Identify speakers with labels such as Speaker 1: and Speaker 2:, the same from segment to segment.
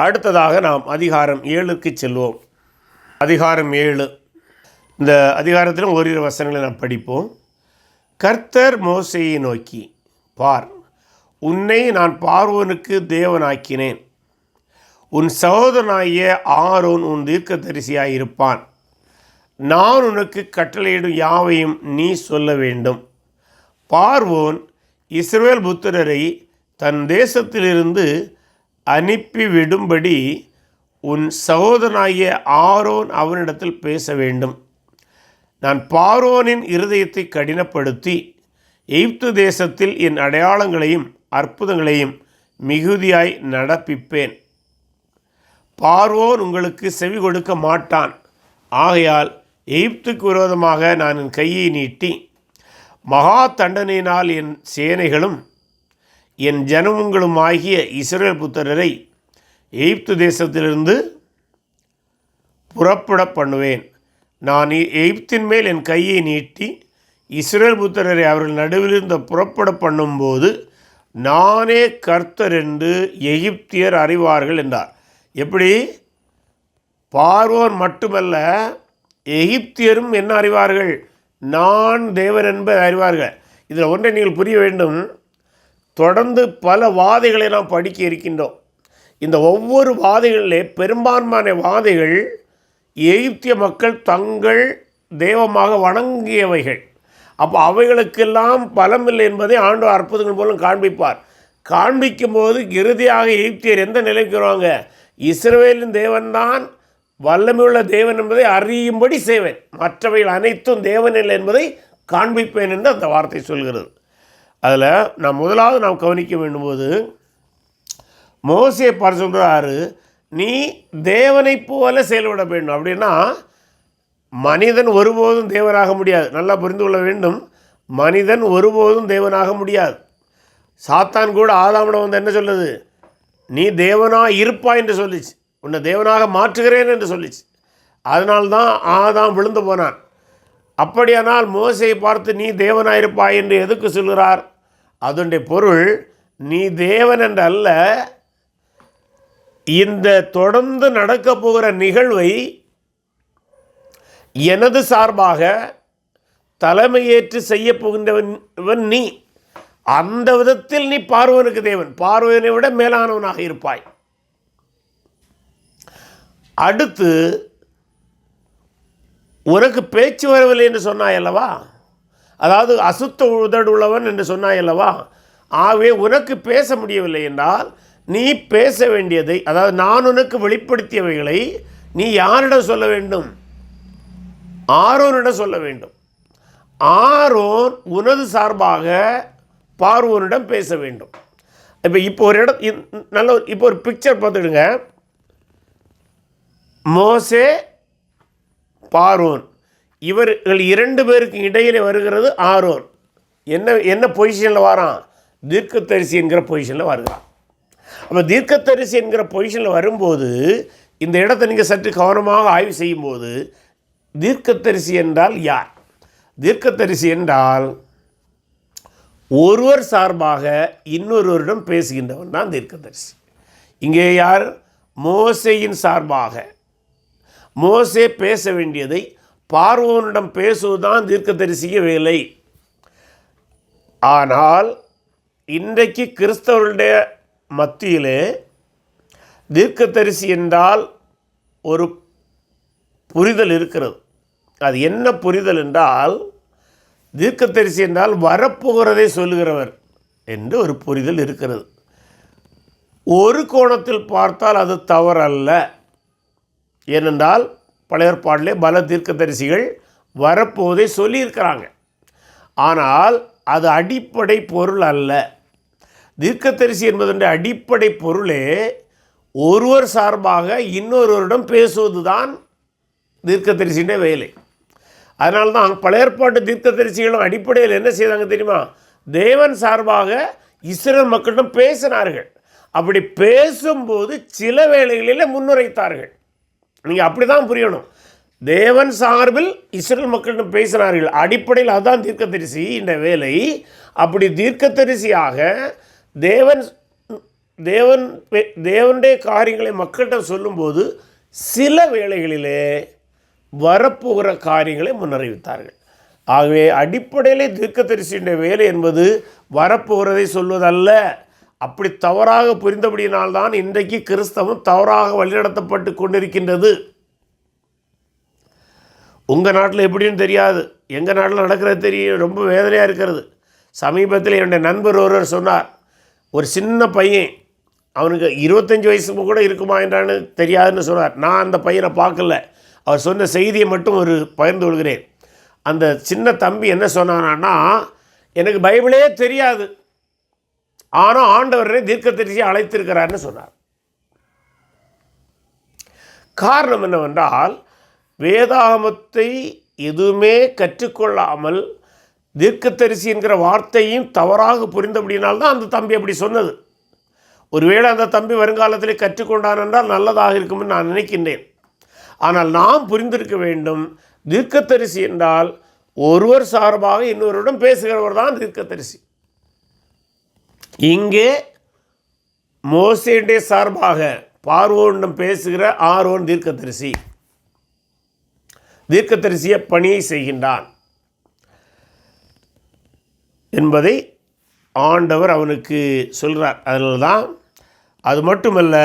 Speaker 1: அடுத்ததாக நாம் அதிகாரம் 7க்கு செல்வோம். அதிகாரம் 7. இந்த அதிகாரத்திலும் ஓரிரு வசனங்களை நாம் படிப்போம். கர்த்தர் மோசேயை நோக்கி, பார், உன்னை நான் பார்வோனுக்கு தேவனாக்கினேன். உன் சகோதரனாகிய ஆரோன் உன் தீர்க்கதரிசியாய் இருப்பான். நான் உனக்கு கட்டளையிடும் யாவையும் நீ சொல்ல வேண்டும். பார்வோன் இஸ்ரவேல் புத்திரரை தன் தேசத்திலிருந்து அனுப்பிவிடும்படி உன் சகோதரனாகிய ஆரோன் அவனிடத்தில் பேச வேண்டும். நான் பார்வோனின் இருதயத்தை கடினப்படுத்தி எகிப்து தேசத்தில் என் அடையாளங்களையும் அற்புதங்களையும் மிகுதியாய் நடப்பிப்பேன். பார்வோன் உங்களுக்கு செவி கொடுக்க மாட்டான். ஆகையால் எகிப்துக்கு விரோதமாக நான் என் கையை நீட்டி மகா தண்டனையினால் என் சேனைகளும் என் ஜனங்களுமாகிய இஸ்ரவேல் புத்திரரை எகிப்து தேசத்திலிருந்து புறப்பட பண்ணுவேன். நான் எகிப்தின் மேல் என் கையை நீட்டி இஸ்ரவேல் புத்திரரை அவர்கள் நடுவிலிருந்து புறப்பட பண்ணும்போது நானே கர்த்தர் என்று எகிப்தியர் அறிவார்கள் என்றார். எப்படி? பார்வோன் மட்டுமல்ல, எகிப்தியரும் என்ன அறிவார்கள்? நான் தேவன் என்பதை அறிவார்கள். இதில் ஒன்றை நீங்கள் புரிய வேண்டும். தொடர்ந்து பல வாதைகளை நாம் படிக்க இருக்கின்றோம். இந்த ஒவ்வொரு வாதைகளிலே பெரும்பான்மையான வாதைகள் எகிப்திய மக்கள் தங்கள் தெய்வமாக வணங்கியவைகள். அப்போ அவைகளுக்கெல்லாம் பலமில்லை என்பதை ஆண்டவர் அற்புதங்கள் மூலம் காண்பிப்பார். காண்பிக்கும்போது இறுதியாக எகிப்தியர் எந்த நிலைக்கு வருவாங்க? இஸ்ரவேலின் தேவன்தான் வல்லமையுள்ள தேவன் என்பதை அறியும்படி செய்வேன், மற்றவைகள் அனைத்தும் தேவனில்லை என்பதை காண்பிப்பேன் என்று அந்த வார்த்தை சொல்கிறது. அதில் நாம் கவனிக்க வேண்டும்போது மோசேயை பார்த்து சொல்கிறாரு, நீ தேவனைப் போல செயல்பட வேண்டும். அப்படின்னா மனிதன் ஒருபோதும் தேவனாக முடியாது. நல்லா புரிந்து கொள்ள வேண்டும். மனிதன் ஒருபோதும் தேவனாக முடியாது. சாத்தான் கூட ஆதாமிடம் வந்து என்ன சொல்லுது? நீ தேவனாக இருப்பாய் என்று சொல்லிச்சு. உன்னை தேவனாக மாற்றுகிறேன் என்று சொல்லிச்சு. அதனால்தான் ஆதாம் விழுந்து போனான். அப்படியானால் மோசையை பார்த்து நீ தேவனாயிருப்பாய் என்று எதுக்கு சொல்கிறார்? அதனுடைய பொருள், நீ தேவன் என்று அல்ல, இந்த தொடர்ந்து நடக்கப் போகிற நிகழ்வை எனது சார்பாக தலைமையேற்று செய்ய போகின்றவன் நீ. அந்த விதத்தில் நீ பார்வோனுக்கு தேவன், பார்வோனை விட மேலானவனாக இருப்பாய். அடுத்து, உனக்கு பேச்சு வரவில்லை என்று சொன்னாய் அல்லவா, அதாவது அசுத்த உதடு உள்ளவன் என்று சொன்னாய் அல்லவா, ஆகவே உனக்கு பேச முடியவில்லை என்றால் நீ பேச வேண்டியதை, அதாவது நான் உனக்கு வெளிப்படுத்தியவைகளை நீ யாரிடம் சொல்ல வேண்டும்? ஆரோனிடம் சொல்ல வேண்டும். ஆரோன் உனது சார்பாக பார்வோனிடம் பேச வேண்டும். இப்போ ஒரு பிக்சர் பார்த்துடுங்க. மோசே, பார்வோன், இவர்கள் 2 பேருக்கு இடையிலே வருகிறது ஆரோன். என்ன பொசிஷனில் வரான்? தீர்க்கதரிசி என்கிற பொசிஷனில் வருகிறான். அப்போ தீர்க்கதரிசி என்கிற பொசிஷனில் வரும்போது இந்த இடத்தை நீங்கள் சற்று கவனமாக ஆய்வு செய்யும்போது, தீர்க்கதரிசி என்றால் யார்? தீர்க்கதரிசி என்றால் ஒருவர் சார்பாக இன்னொருவரிடம் பேசுகின்றவன் தான் தீர்க்கதரிசி. இங்கே யார்? மோசேயின் சார்பாக மோசே பேச வேண்டியதை பார்வோனிடம் பேசுவதுதான் தீர்க்கதரிசிய வேலை. ஆனால் இன்றைக்கு கிறிஸ்தவர்களுடைய மத்தியிலே தீர்க்கதரிசி என்றால் ஒரு புரிதல் இருக்கிறது. அது என்ன புரிதல் என்றால், தீர்க்கதரிசி என்றால் வரப்போகிறதை சொல்லுகிறவர் என்று ஒரு புரிதல் இருக்கிறது. ஒரு கோணத்தில் பார்த்தால் அது தவறல்ல. ஏனென்றால் பழைய ஏற்பாட்டிலே பல தீர்க்கதரிசிகள் வரப்போவதை சொல்லியிருக்கிறாங்க. ஆனால் அது அடிப்படை பொருள் அல்ல. தீர்க்கதரிசி என்பதனுடைய அடிப்படை பொருளே ஒருவர் சார்பாக இன்னொருவரிடம் பேசுவது தான் தீர்க்கதரிசியுடைய வேலை. அதனால்தான் பழைய ஏற்பாட்டு தீர்க்கதரிசிகளும் அடிப்படையில் என்ன செய்தாங்க தெரியுமா? தேவன் சார்பாக இஸ்ரவேல் மக்களிடம் பேசினார்கள். அப்படி பேசும்போது சில வேளைகளில் முன்னுரைத்தார்கள். நீங்கள் அப்படி தான் புரியணும். தேவன் சார்பில் இஸ்ரவேல் மக்களிடம் பேசினார்கள். அடிப்படையில் அதுதான் தீர்க்கதரிசி இந்த வேலை. அப்படி தீர்க்கதரிசியாக தேவன் தேவனுடைய காரியங்களை மக்கள்கிட்ட சொல்லும்போது சில வேளைகளிலே வரப்போகிற காரியங்களை முன்னறிவித்தார்கள். ஆகவே அடிப்படையிலே தீர்க்கதரிசியுடைய வேலை என்பது வரப்போகிறதை சொல்வதல்ல. அப்படி தவறாக புரிந்தபடியினால்தான் இன்றைக்கு கிறிஸ்தவம் தவறாக வழிநடத்தப்பட்டு கொண்டிருக்கின்றது. உங்கள் நாட்டில் எப்படின்னு தெரியாது, எங்கள் நாட்டில் நடக்கிறது தெரியும். ரொம்ப வேதனையாக இருக்கிறது. சமீபத்தில் என்னுடைய நண்பர் ஒருவர் சொன்னார், ஒரு சின்ன பையன், அவனுக்கு 25 வயசு கூட இருக்குமா என்றான்னு தெரியாதுன்னு சொன்னார். நான் அந்த பையனை பார்க்கல, அவர் சொன்ன செய்தியை மட்டும் ஒரு பகிர்ந்து கொள்கிறேன். அந்த சின்ன தம்பி என்ன சொன்னான்னா, எனக்கு பைபிளே தெரியாது, ஆனால் ஆண்டவரே தீர்க்கதரிசியை அழைத்திருக்கிறார்னு சொன்னார். காரணம் என்னவென்றால், வேதாகமத்தை எதுவுமே கற்றுக்கொள்ளாமல் தீர்க்கதரிசி என்கிற வார்த்தையும் தவறாக புரிந்தபடினால்தான் அந்த தம்பி அப்படி சொன்னது. ஒருவேளை அந்த தம்பி வருங்காலத்தில் கற்றுக்கொண்டான் என்றால் நல்லதாக இருக்கும்னு நான் நினைக்கின்றேன். ஆனால் நாம் புரிந்திருக்க வேண்டும், தீர்க்கதரிசி என்றால் ஒருவர் சார்பாக இன்னொருடன் பேசுகிறவர் தான் தீர்க்கதரிசி. இங்கே மோசேயுடைய சார்பாக பார்வோனிடம் பேசுகிற ஆரோன் தீர்க்கதரிசி, தீர்க்கதரிசிய பணியை செய்கின்றான் என்பதை ஆண்டவர் அவனுக்கு சொல்கிறார். அதனால தான், அது மட்டுமல்ல,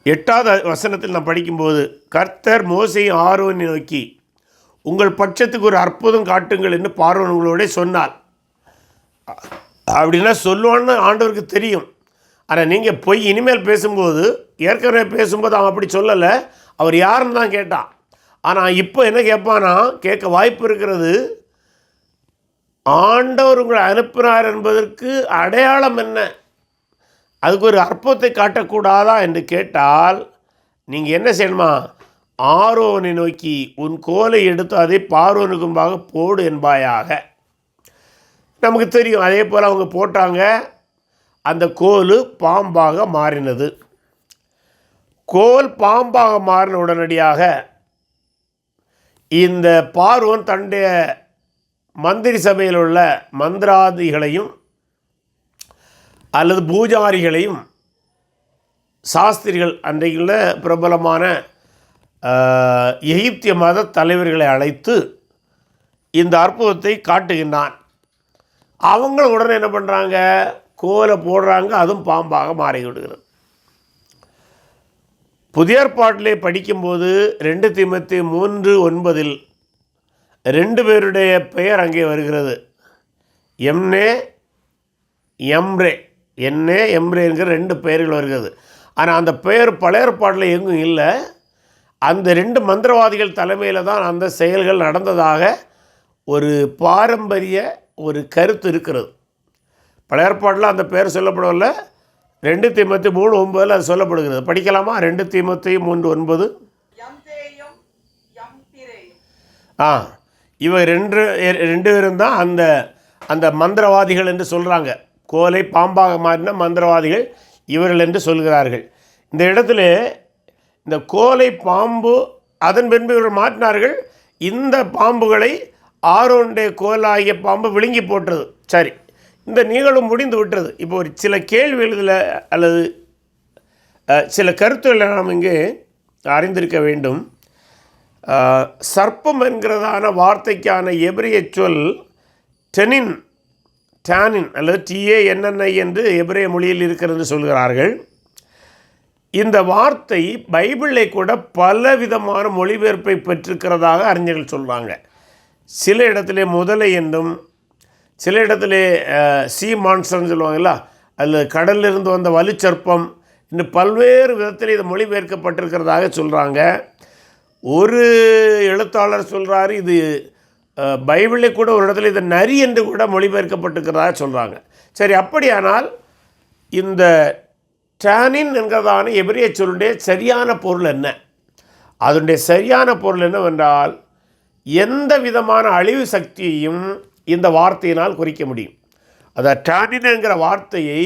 Speaker 1: எட்டாவது வசனத்தில் நான் படிக்கும்போது, கர்த்தர் மோசேயை ஆரோனை நோக்கி, உங்கள் பட்சத்துக்கு ஒரு அற்புதம் காட்டுங்கள் என்று பார்வோன்களோட சொன்னார். அப்படின்னா சொல்லுவான்னு ஆண்டவருக்கு தெரியும். ஆனால் நீங்கள் போய் இனிமேல் பேசும்போது, ஏற்கனவே பேசும்போது அவன் அப்படி சொல்லலை, அவர் யாருன்னு தான் கேட்டான். ஆனால் இப்போ என்ன கேட்பானா, கேட்க வாய்ப்பு இருக்கிறது, ஆண்டவர் உங்களை அனுப்பினார் என்பதற்கு அடையாளம் என்ன, அதுக்கு ஒரு அற்புதத்தை காட்டக்கூடாதா என்று கேட்டால், நீங்கள் என்ன செய்யணுமா, ஆரோனை நோக்கி உன் கோலை எடுத்து அதை பார்வோனுக்கு முன்பாக போடு என்பாயாக. நமக்கு தெரியும், அதே போல் அவங்க போட்டாங்க. அந்த கோல் பாம்பாக மாறினது. கோல் பாம்பாக மாறின உடனடியாக இந்த பார்வோன் தன்னுடைய மந்திரி சபையில் உள்ள மந்திராதிகளையும் அல்லது பூஜாரிகளையும், சாஸ்திரிகள், அன்றைக்குள்ள பிரபலமான எகிப்திய மத தலைவர்களை அழைத்து இந்த அற்புதத்தை காட்டுகின்றான். அவங்க உடனே என்ன பண்ணுறாங்க, கோலை போடுறாங்க, அதுவும் பாம்பாக மாறிவிடுகிறது. புதிய ஏற்பாட்டிலே படிக்கும்போது 2 தீமோத்தேயு 3:9 2 பேருடைய பெயர் அங்கே வருகிறது. எம்னே எம்ரே என்கிற 2 பெயர்கள் வருகிறது. ஆனால் அந்த பெயர் பழைய ஏற்பாட்டில் எங்கும் இல்லை. அந்த 2 மந்திரவாதிகள் தலைமையில் தான் அந்த செயல்கள் நடந்ததாக ஒரு பாரம்பரிய ஒரு கருத்து இருக்கிறது. பழைய ஏற்பாட்டில் அந்த பெயர் சொல்லப்படவில்லை. 2 தீமோத்தேயு 3:9 அது சொல்லப்படுகிறது. படிக்கலாமா? 2 தீமோத்தேயு 3:9. இவங்க 2 பேரும் தான் அந்த மந்திரவாதிகள் என்று சொல்கிறாங்க. கோலை பாம்பாக மாறின மந்திரவாதிகள் இவர்கள் என்று சொல்கிறார்கள். இந்த இடத்துல இந்த கோலை பாம்பு, அதன் பின்பு இவர்கள் மாற்றினார்கள். இந்த பாம்புகளை ஆரோனுடைய கோலாகிய பாம்பு விழுங்கி போட்டது. சரி, இந்த நிகழ்வு முடிந்து விட்டது. இப்போ ஒரு சில கேள்விகளில் அல்லது சில கருத்துக்களை நாம் இங்கே அறிந்திருக்க வேண்டும். சர்ப்பம் என்கிறதான வார்த்தைக்கான எபிரிய சொல் டெனின் அல்லது TANNI என்று எபிரேய மொழியில் இருக்கிறது சொல்கிறார்கள். இந்த வார்த்தை பைபிளை கூட பலவிதமான மொழிபெயர்ப்பை பெற்றிருக்கிறதாக அறிஞர்கள் சொல்கிறாங்க. சில இடத்துல முதலை என்றும், சில இடத்துல சி மான்ஸ்டர்னு சொல்லுவாங்கல்ல, அதில் கடலிலிருந்து வந்த வலுச்சற்பம், இன்னும் பல்வேறு விதத்தில் இது மொழிபெயர்க்கப்பட்டிருக்கிறதாக சொல்கிறாங்க. ஒரு எழுத்தாளர் சொல்கிறாரு, இது பைபிளில் கூட ஒரு இடத்துல இது நரி என்று கூட மொழிபெயர்க்கப்பட்டிருக்கிறதாக சொல்கிறாங்க. சரி, அப்படியானால் இந்த டேனின் என்கிறதான எபிரிய சொல்லுடைய சரியான பொருள் என்ன? அதனுடைய சரியான பொருள் என்னவென்றால், எந்த விதமான அழிவு சக்தியையும் இந்த வார்த்தையினால் குறிக்க முடியும். அதாவது டேனின் என்கிற வார்த்தையை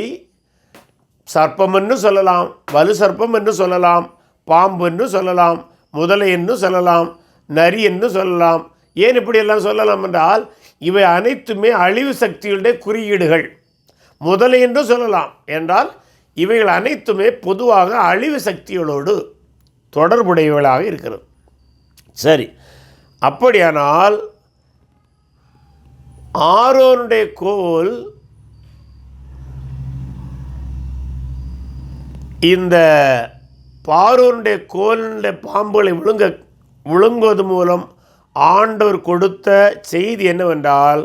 Speaker 1: சர்ப்பம் என்று சொல்லலாம், வலு சர்ப்பம் என்று சொல்லலாம், பாம்பு என்று சொல்லலாம், முதலை என்று சொல்லலாம், நரி என்று சொல்லலாம். ஏன் இப்படியெல்லாம் சொல்லலாம் என்றால், இவை அனைத்துமே அழிவு சக்திகளுடைய குறியீடுகள் முதலை என்று சொல்லலாம். என்றால் இவைகள் அனைத்துமே பொதுவாக அழிவு சக்திகளோடு தொடர்புடையவர்களாக இருக்கிறது. சரி, அப்படியானால் ஆரோனுடைய கோல் இந்த பார்வோனுடைய கோலுடைய பாம்புகளை விழுங்குவது மூலம் ஆண்டவர் கொடுத்த செய்தி என்னவென்றால்,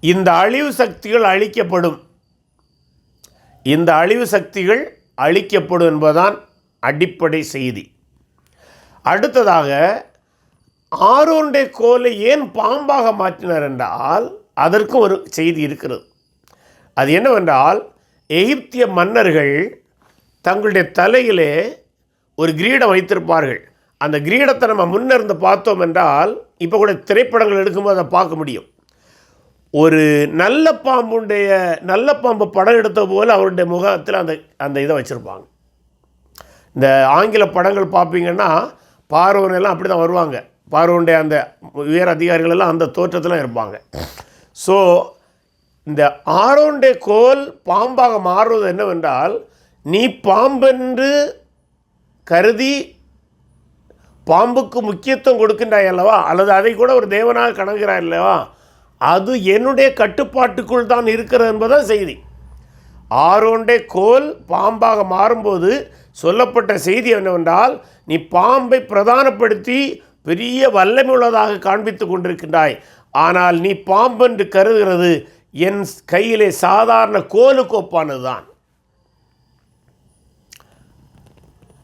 Speaker 1: இந்த அழிவு சக்திகள் அழிக்கப்படும், இந்த அழிவு சக்திகள் அழிக்கப்படும் என்பதுதான் அடிப்படை செய்தி. அடுத்ததாக ஆரோனுடைய கோலை ஏன் பாம்பாக மாற்றினார் என்றால் அதற்கும் ஒரு செய்தி இருக்கிறது. அது என்னவென்றால், எகிப்திய மன்னர்கள் தங்களுடைய தலையிலே ஒரு கிரீடம் வைத்திருப்பார்கள். அந்த கிரீடத்தை நம்ம முன்னிருந்து பார்த்தோம் என்றால், இப்போ கூட திரைப்படங்கள் எடுக்கும்போது அதை பார்க்க முடியும். ஒரு நல்ல பாம்பு படம் எடுத்த போல் அவருடைய முகத்தில் அந்த இதை வச்சுருப்பாங்க. இந்த ஆங்கில படங்கள் பார்ப்பீங்கன்னா பார்வோனெல்லாம் அப்படி தான் வருவாங்க. பார்வோனுடைய அந்த உயர் அதிகாரிகள் எல்லாம் அந்த தோற்றத்தில் இருப்பாங்க. ஸோ இந்த ஆரோனுடைய கோல் பாம்பாக மாறுவது என்னவென்றால், நீ பாம்பென்று கருதி பாம்புக்கு முக்கியத்துவம் கொடுக்கின்றாய் அல்லவா, அல்லது அதை கூட ஒரு தேவனாக கணக்கிறாய் அல்லவா, அது என்னுடைய கட்டுப்பாட்டுக்குள் தான் இருக்கிறது என்பதுதான் செய்தி. ஆரோனுடைய கோல் பாம்பாக மாறும்போது சொல்லப்பட்ட செய்தி என்னவென்றால், நீ பாம்பை பிரதானப்படுத்தி பெரிய வல்லமை உள்ளதாக காண்பித்து கொண்டிருக்கின்றாய், ஆனால் நீ பாம்பென்று கருதுகிறது என் கையிலே சாதாரண கோலுக்கு ஒப்பானது தான்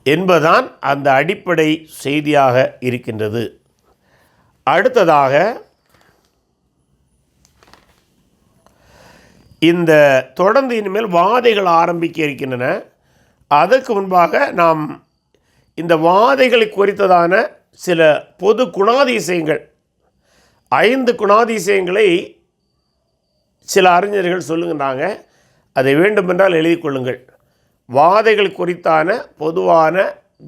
Speaker 1: என்பதுதான் அந்த அடிப்படை செய்தியாக இருக்கின்றது. அடுத்ததாக இந்த தொடர்ந்து இனிமேல் வாதைகள் ஆரம்பிக்க இருக்கின்றன. அதற்கு முன்பாக நாம் இந்த வாதைகளை குறித்ததான சில பொது குணாதிசயங்கள் 5 குணாதிசயங்களை சில அறிஞர்கள் சொல்லுகின்றாங்க. அதை வேண்டுமென்றால் எழுதி கொள்ளுங்கள். வாதைகள் குறித்தான பொதுவான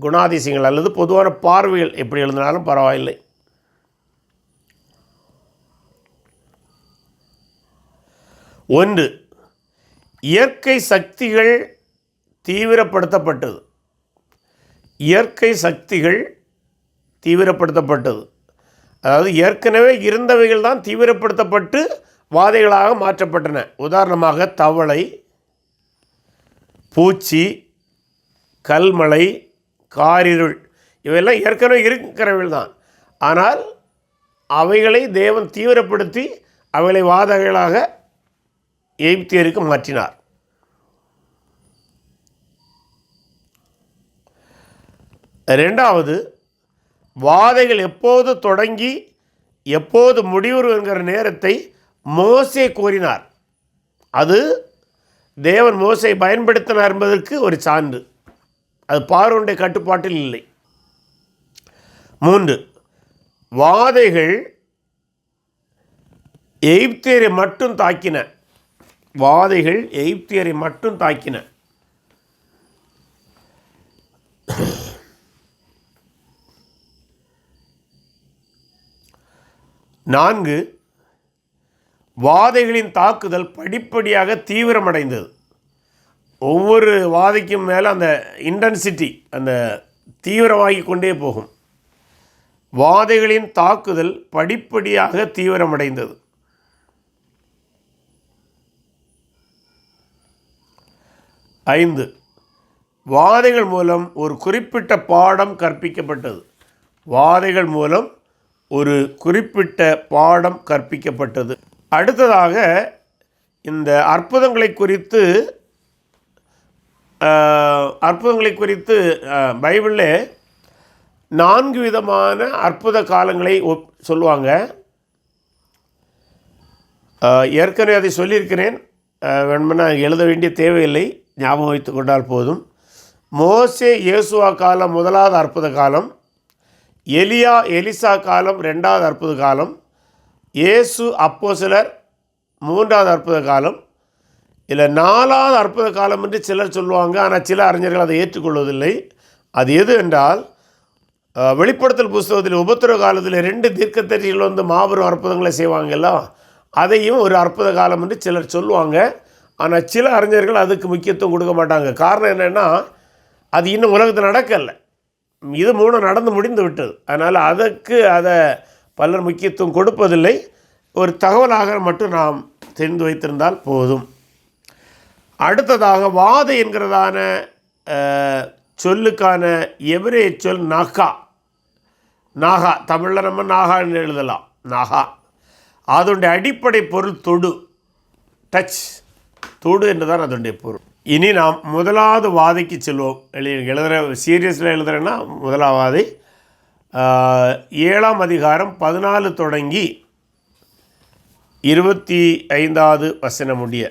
Speaker 1: குணாதிசயங்கள் அல்லது பொதுவான பார்வைகள் எப்படி எழுதினாலும் பரவாயில்லை. 1, இயற்கை சக்திகள் தீவிரப்படுத்தப்பட்டது. இயற்கை சக்திகள் தீவிரப்படுத்தப்பட்டது, அதாவது ஏற்கனவே இருந்தவைகள் தான் தீவிரப்படுத்தப்பட்டு வாதைகளாக மாற்றப்பட்டன. உதாரணமாக தவளை, பூச்சி, கல்மழை, காரிருள் இவையெல்லாம் ஏற்கனவே இருக்கிறவைகள் தான். ஆனால் அவைகளை தேவன் தீவிரப்படுத்தி அவைகளை வாதைகளாக எகிப்தியருக்கு மாற்றினார். 2வது, வாதைகள் எப்போது தொடங்கி எப்போது முடிவுறு என்கிற நேரத்தை மோசே கூறினார். அது தேவன் மோசை பயன்படுத்தினார் என்பதற்கு ஒரு சான்று. அது பார்வோனுடைய கட்டுப்பாட்டில் இல்லை. 3, வாதைகள் எகிப்தியரை மட்டும் தாக்கின. வாதைகள் எகிப்தியரை மட்டும் தாக்கின. 4, வாதைகளின் தாக்குதல் படிப்படியாக தீவிரமடைந்தது. ஒவ்வொரு வாதைக்கும் மேலே அந்த இன்டென்சிட்டி அந்த தீவிரமாகி கொண்டே போகும். வாதைகளின் தாக்குதல் படிப்படியாக தீவிரமடைந்தது. 5, வாதைகள் மூலம் ஒரு குறிப்பிட்ட பாடம் கற்பிக்கப்பட்டது. வாதைகள் மூலம் ஒரு குறிப்பிட்ட பாடம் கற்பிக்கப்பட்டது. அடுத்ததாக இந்த அற்புதங்களை குறித்து பைபிளில் 4 விதமான அற்புத காலங்களை சொல்லுவாங்க. ஏற்கனவே அதை சொல்லியிருக்கிறேன், வேணுமென்னா எழுத வேண்டிய தேவையில்லை, ஞாபகம் வைத்து கொண்டால் போதும். மோசே யோசுவா காலம் 1வது அற்புத காலம், எலியா எலிசா காலம் 2வது அற்புத காலம், இயேசு அப்போஸ்தலர் 3வது அற்புத காலம், இல்லை 4வது அற்புத காலம் என்று சிலர் சொல்லுவாங்க. ஆனால் சில அறிஞர்கள் அதை ஏற்றுக்கொள்வதில்லை. அது எது என்றால் வெளிப்படுத்தல் புஸ்தகத்தில் உபத்திரவ காலத்தில் 2 தீர்க்கதரிசிகள் வந்து மாபெரும் அற்புதங்களை செய்வாங்கல்ல, அதையும் ஒரு அற்புத காலம் என்று சிலர் சொல்லுவாங்க. ஆனால் சில அறிஞர்கள் அதுக்கு முக்கியத்துவம் கொடுக்க மாட்டாங்க. காரணம் என்னென்னா, அது இன்னும் உலகத்தில் நடக்கலை, இது 3 நடந்து முடிந்து விட்டது. அதனால் அதை பலர் முக்கியத்துவம் கொடுப்பதில்லை. ஒரு தகவலாக மட்டும் நாம் தெரிந்து வைத்திருந்தால் போதும். அடுத்ததாக வாதை என்கிறதான சொல்லுக்கான எபிரேய சொல் நாகா, தமிழில் நம்ம நாகான்னு எழுதலாம். நாகா, அதனுடைய அடிப்படை பொருள் தொடு, டச், தொடு என்றுதான் அதனுடைய பொருள். இனி நாம் முதலாவது வாதைக்கு செல்வோம். சீரியஸில் எழுதுகிறேன்னா முதலாவது வாதை 7ஆம் அதிகாரம் 14 தொடங்கி 25வது வசனம் முடிய.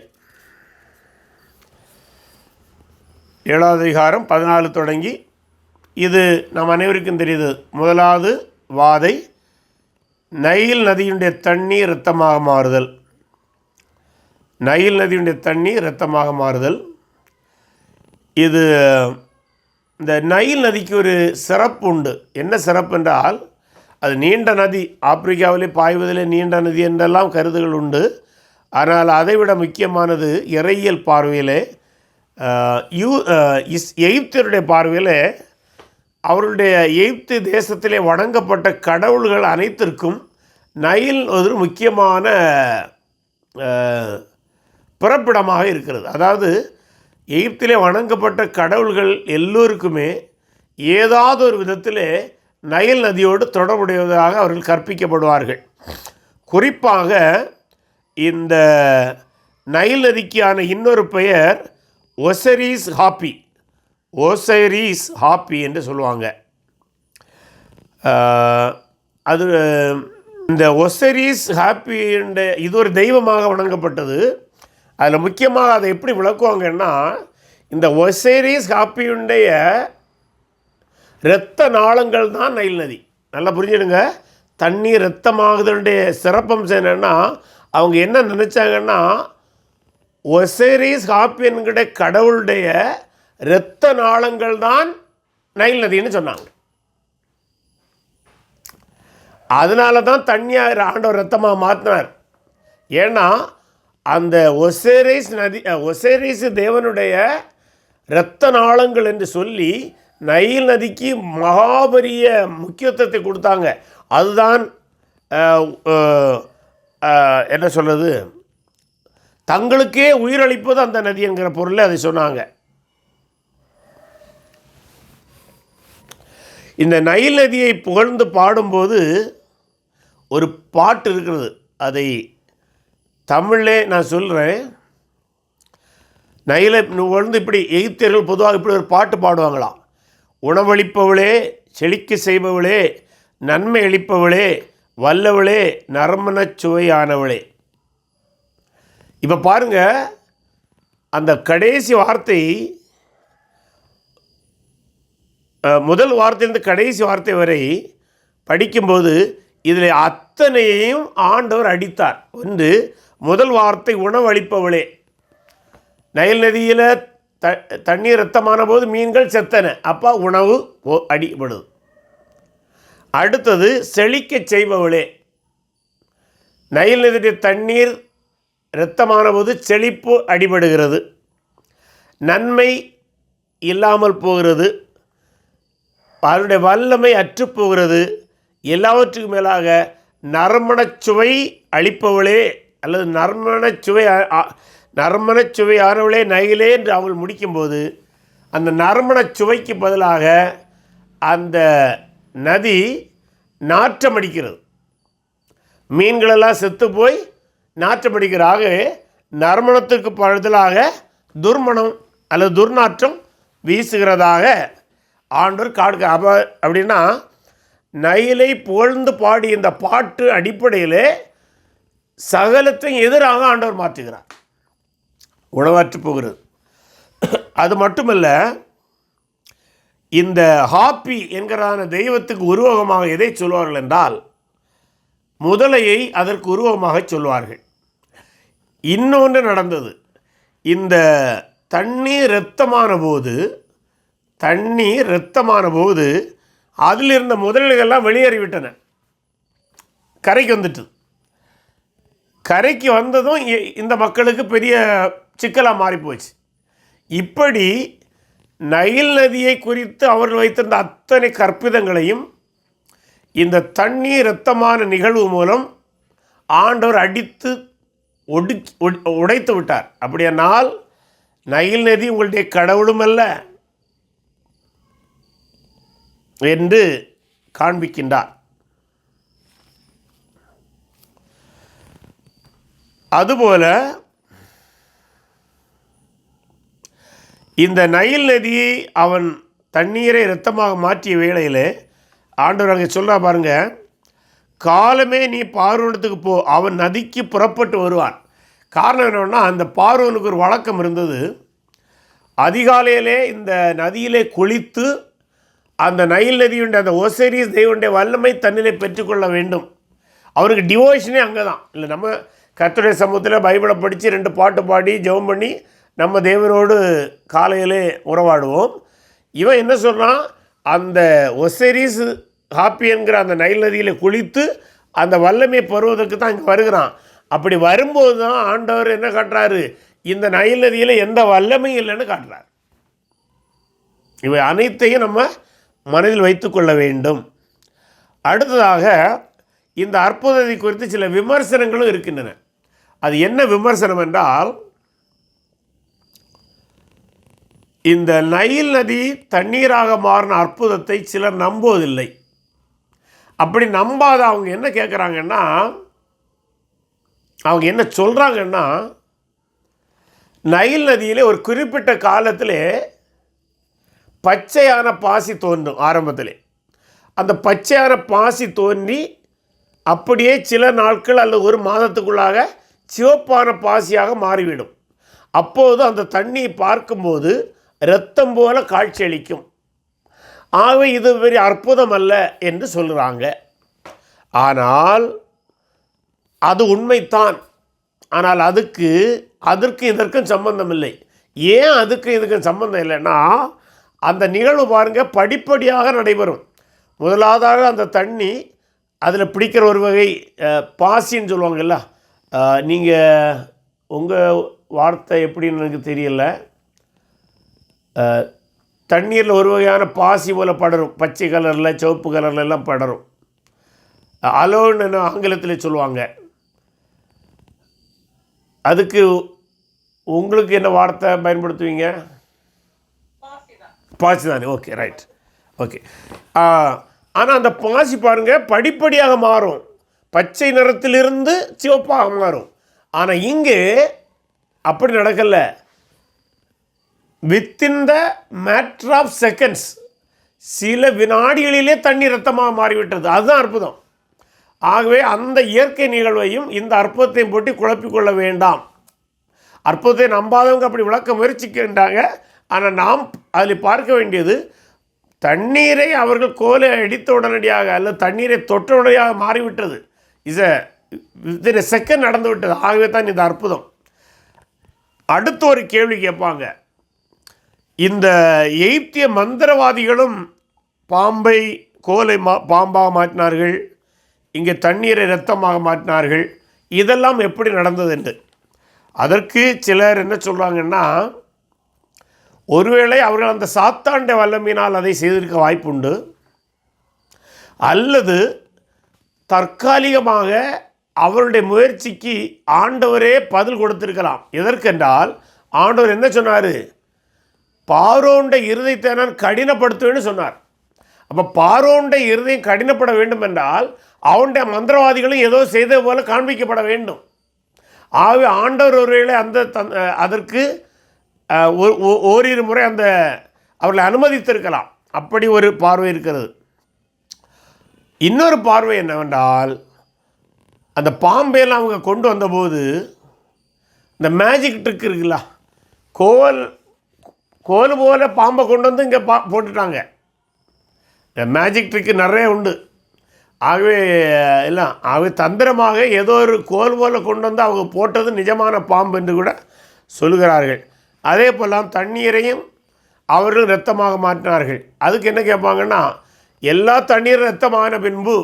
Speaker 1: 7ஆவது அதிகாரம் 14 தொடங்கி, இது நம் அனைவருக்கும் தெரியுது. முதலாவது வாதை, நைல் நதியுடைய தண்ணீர் இரத்தமாக மாறுதல். நைல் நதியுடைய தண்ணீர் இரத்தமாக மாறுதல். இது இந்த நைல் நதிக்கு ஒரு சிறப்பு உண்டு. என்ன சிறப்பு என்றால், அது நீண்ட நதி, ஆப்பிரிக்காவிலே பாய்வதிலே நீண்ட நதி என்றெல்லாம் கருதுகள் உண்டு. ஆனால் அதைவிட முக்கியமானது இறையியல் பார்வையிலே, எகிப்தியருடைய பார்வையில் அவருடைய எகிப்து தேசத்திலே வணங்கப்பட்ட கடவுள்கள் அனைத்திற்கும் நைல் ஒரு முக்கியமான பிறப்பிடமாக இருக்கிறது. அதாவது எகிப்திலே வணங்கப்பட்ட கடவுள்கள் எல்லோருக்குமே ஏதாவது ஒரு விதத்திலே நைல் நதியோடு தொடர்புடையதாக அவர்கள் கற்பிக்கப்படுவார்கள். குறிப்பாக இந்த நைல் நதிக்கான இன்னொரு பெயர் ஒசரிஸ் ஹாப்பி என்று சொல்லுவாங்க. அது இந்த ஒசரிஸ் ஹாப்பி இது ஒரு தெய்வமாக வணங்கப்பட்டது. அதில் முக்கியமாக அதை எப்படி விளக்குவாங்கன்னா, இந்த ஒசரிஸ் ஹாப்பியுடைய இரத்த நாளங்கள் தான் நைல் நதி. நல்லா புரிஞ்சுடுங்க. தண்ணீர் இரத்தமாகுதலுடைய சிறப்பம்சம் என்னென்னா, அவங்க என்ன நினச்சாங்கன்னா, ஒசரிஸ் ஹாப்பி என்கிற கடவுளுடைய இரத்த நாளங்கள் தான் நைல் நதின்னு சொன்னாங்க. அதனால தான் தண்ணியாக ஆண்டவர் இரத்தமாக மாற்றினார். ஏன்னா அந்த ஒசேரிஸ் தேவனுடைய இரத்த நாளங்கள் என்று சொல்லி நைல் நதிக்கு மகாபரிய முக்கியத்துவத்தை கொடுத்தாங்க. அதுதான் என்ன சொல்கிறது, தங்களுக்கே உயிரளிப்பது அந்த நதி என்கிற பொருளை அதை சொன்னாங்க. இந்த நைல் நதியை புகழ்ந்து பாடும்போது ஒரு பாட்டு இருக்கிறது. அதை தமிழ்லே நான் சொல்கிறேன். நைலை புகழ்ந்து இப்படி எகிப்தியர்கள் பொதுவாக இப்படி ஒரு பாட்டு பாடுவாங்களாம். உணவளிப்பவளே, செழிக்க செய்பவளே, நன்மை அளிப்பவளே, வல்லவளே, நறுமணச் சுவையானவளே. இப்போ பாருங்கள், அந்த கடைசி வார்த்தை, முதல் வார்த்தையிலிருந்து கடைசி வார்த்தை வரை படிக்கும்போது இதில் அத்தனையையும் ஆண்டவர் அடித்தார். ஒன்று, முதல் வார்த்தை உணவளிப்பவளே. நைல் நதியில் தண்ணீர் ரத்தமான போது மீன்கள் செத்தன, அப்போ உணவு அடிபடுது. அடுத்தது செழிக்க செய்பவளே. நைல் நதியுடைய தண்ணீர் இரத்தமான போது செழிப்பு அடிபடுகிறது, நன்மை இல்லாமல் போகிறது, அதனுடைய வல்லமை அற்றுப்போகிறது. எல்லாவற்றுக்கும் மேலாக நறுமணச்சுவை அளிப்பவளே அல்லது நறுமணச்சுவையானவளே நைலே என்று அவங்க முடிக்கும்போது அந்த நறுமணச்சுவைக்கு பதிலாக அந்த நதி நாற்றமடிக்கிறது. மீன்களெல்லாம் செத்து போய் நாற்றமடிக்கிறாக, நறுமணத்துக்கு பதிலாக துர்மணம் அல்லது துர்நாற்றம் வீசுகிறதாக ஆண்டவர் காடு. அப்படின்னா நைலை புகழ்ந்து பாடி இந்த பாட்டு அடிப்படையில் சகலத்தையும் எதிராக ஆண்டவர் மாற்றுகிறார், உணவாற்று போகிறது. அது மட்டுமல்ல, இந்த ஹாப்பி என்கிறதான தெய்வத்துக்கு உருவகமாக எதை சொல்வார்கள் என்றால் முதலையை அதற்கு உருவகமாக சொல்வார்கள். இன்னொன்று நடந்தது. இந்த தண்ணீர் இரத்தமான போது அதில் இருந்த முதலைகள்லாம் வெளியேறிவிட்டன, கரைக்கு வந்துட்டு. கரைக்கு வந்ததும் இந்த மக்களுக்கு பெரிய சிக்கலாக மாறிப்போச்சு. இப்படி நைல் நதியை குறித்து அவர்கள் வைத்திருந்த அத்தனை கற்பிதங்களையும் இந்த தண்ணீர் இரத்தமான நிகழ்வு மூலம் ஆண்டவர் அடித்து உடைத்து விட்டார். அப்படியானால் நைல் நதி உங்களுடைய கடவுளும் அல்ல என்று காண்பிக்கின்றார். அதுபோல இந்த நைல் நதியை அவன் தண்ணீரை இரத்தமாக மாற்றிய வேளையில் ஆண்டவர் அங்கே சொல்கிறா பாருங்க, காலமே நீ பார்வோனிடத்துக்கு போ, அவன் நதிக்கு புறப்பட்டு வருவான். காரணம் என்னன்னா, அந்த பார்வோனுக்கு ஒரு வழக்கம் இருந்தது. அதிகாலையிலே இந்த நதியிலே குளித்து அந்த நைல் நதியுடைய அந்த ஒசேரிஸ் தெய்வனுடைய வல்லமை தன்னிலை பெற்றுக்கொள்ள வேண்டும். அவருக்கு டிவோஷனே அங்கே தான். இல்லை, நம்ம கர்த்தருடைய சமூகத்தில் பைபிளை படித்து 2 பாட்டு பாடி ஜெபம் பண்ணி நம்ம தேவனோடு காலையிலே உறவாடுவோம். இவன் என்ன சொல்கிறான், அந்த ஒசேரிஸ் ஹாப்பி என்கிற அந்த நைல் நதியில் குளித்து அந்த வல்லமையை பெறுவதற்கு தான் இங்கே வருகிறான். அப்படி வரும்போது தான் ஆண்டவர் என்ன காட்டுறாரு, இந்த நைல் நதியில் எந்த வல்லமையும் இல்லைன்னு காட்டுறார். இவை அனைத்தையும் நம்ம மனதில் வைத்து கொள்ள வேண்டும். அடுத்ததாக இந்த அற்புதத்தை குறித்து சில விமர்சனங்களும் இருக்கின்றன. அது என்ன விமர்சனம் என்றால், இந்த நைல் நதி தண்ணீராக மாறின அற்புதத்தை சிலர் நம்புவதில்லை. அப்படி நம்பாத அவங்க என்ன கேட்குறாங்கன்னா, அவங்க என்ன சொல்கிறாங்கன்னா, நைல் நதியிலே ஒரு குறிப்பிட்ட காலத்தில் பச்சையான பாசி தோன்றும். ஆரம்பத்தில் அந்த பச்சையான பாசி தோன்றி அப்படியே சில நாட்கள் அல்லது ஒரு மாதத்துக்குள்ளாக சிவப்பான பாசியாக மாறிவிடும். அப்போது அந்த தண்ணியை பார்க்கும்போது இரத்தம் போல காட்சியளிக்கும். ஆகவே இது பெரிய அற்புதம் அல்ல என்று சொல்கிறாங்க. ஆனால் அது உண்மைத்தான். ஆனால் அதற்கு இதற்கும் சம்பந்தம் இல்லை. ஏன் அதுக்கு இதுக்கும் சம்பந்தம் இல்லைன்னா, அந்த நிகழ்வு பாருங்கள் படிப்படியாக நடைபெறும். முதலாவதாக அந்த தண்ணி அதில் பிடிக்கிற ஒரு வகை பாசின்னு சொல்லுவாங்கல்ல, நீங்கள் உங்கள் வார்த்தை எப்படின்னு எனக்கு தெரியல, தண்ணீரில் ஒரு வகையான பாசி போல் படரும், பச்சை கலரில் சிவப்பு கலரில் எல்லாம் படரும். அலோன்னு ஆங்கிலத்தில் சொல்லுவாங்க. அதுக்கு உங்களுக்கு என்ன வார்த்தை பயன்படுத்துவீங்க? பாசி தானே? Okay, right, okay. ஆனால் அந்த பாசி பாருங்கள் படிப்படியாக மாறும். பச்சை நிறத்திலிருந்து சிவப்பாக மாறும். ஆனால் இங்கே அப்படி நடக்கலை. Within the matter of seconds, சில வினாடிகளிலே தண்ணி ரத்தமாக மாறிவிட்டது. அதுதான் அற்புதம். ஆகவே அந்த இயற்கை நிகழ்வையும் இந்த அற்புதத்தையும் போட்டு குழப்பிக்கொள்ள வேண்டாம். அற்புதத்தை நம்பாதவங்க அப்படி விளக்க முயற்சிக்கின்றாங்க. ஆனால் நாம் அதில் பார்க்க வேண்டியது, தண்ணீரை அவர்கள் கோலை அடித்த உடனடியாக அல்லது தண்ணீரை தொற்ற உடனடியாக மாறிவிட்டது. வித்தின் செகண்ட் நடந்து விட்டது. ஆகவே தான் இந்த அற்புதம். அடுத்த ஒரு கேள்வி கேட்பாங்க, இந்த எகிப்திய மந்திரவாதிகளும் பாம்பை கோலை பாம்பாக மாற்றினார்கள், இங்கே தண்ணீரை இரத்தமாக மாற்றினார்கள், இதெல்லாம் எப்படி நடந்தது என்று. அதற்கு சிலர் என்ன சொல்கிறாங்கன்னா, ஒருவேளை அவர்கள் அந்த சாத்தாண்ட வல்லமையினால் அதை செய்திருக்க வாய்ப்புண்டு, அல்லது தற்காலிகமாக அவருடைய முயற்சிக்கு ஆண்டவரே பதில் கொடுத்திருக்கலாம். எதற்கென்றால் ஆண்டவர் என்ன சொன்னார், பார்வோனுடைய இருதயத்தை நான் கடினப்படுத்துவேன்னு சொன்னார். அப்போ பார்வோனுடைய இருதயம் கடினப்பட வேண்டும் என்றால் அவனுடைய மந்திரவாதிகளும் ஏதோ செய்தது போல காண்பிக்கப்பட வேண்டும். ஆகவே ஆண்டவர் ஒருவேளை அதற்கு ஓரிரு முறை அவர்களை அனுமதித்திருக்கலாம். அப்படி ஒரு பார்வை இருக்கிறது. இன்னொரு பார்வை என்னவென்றால், அந்த பாம்பையெல்லாம் அவங்க கொண்டு வந்தபோது இந்த மேஜிக் ட்ரிக் இருக்குல்ல, கோல் போல் பாம்பை கொண்டு வந்து இங்கே போட்டுட்டாங்க. மேஜிக் ட்ரிக்கு நிறைய உண்டு. ஆகவே தந்திரமாக ஏதோ ஒரு கோல் போல் கொண்டு வந்து அவங்க போட்டது நிஜமான பாம்பு என்று கூட சொல்கிறார்கள். அதே போல் தண்ணீரையும் அவர்கள் இரத்தமாக மாற்றினார்கள். அதுக்கு என்ன கேட்பாங்கன்னா, எல்லா தண்ணீர் ரத்தமான பின்பு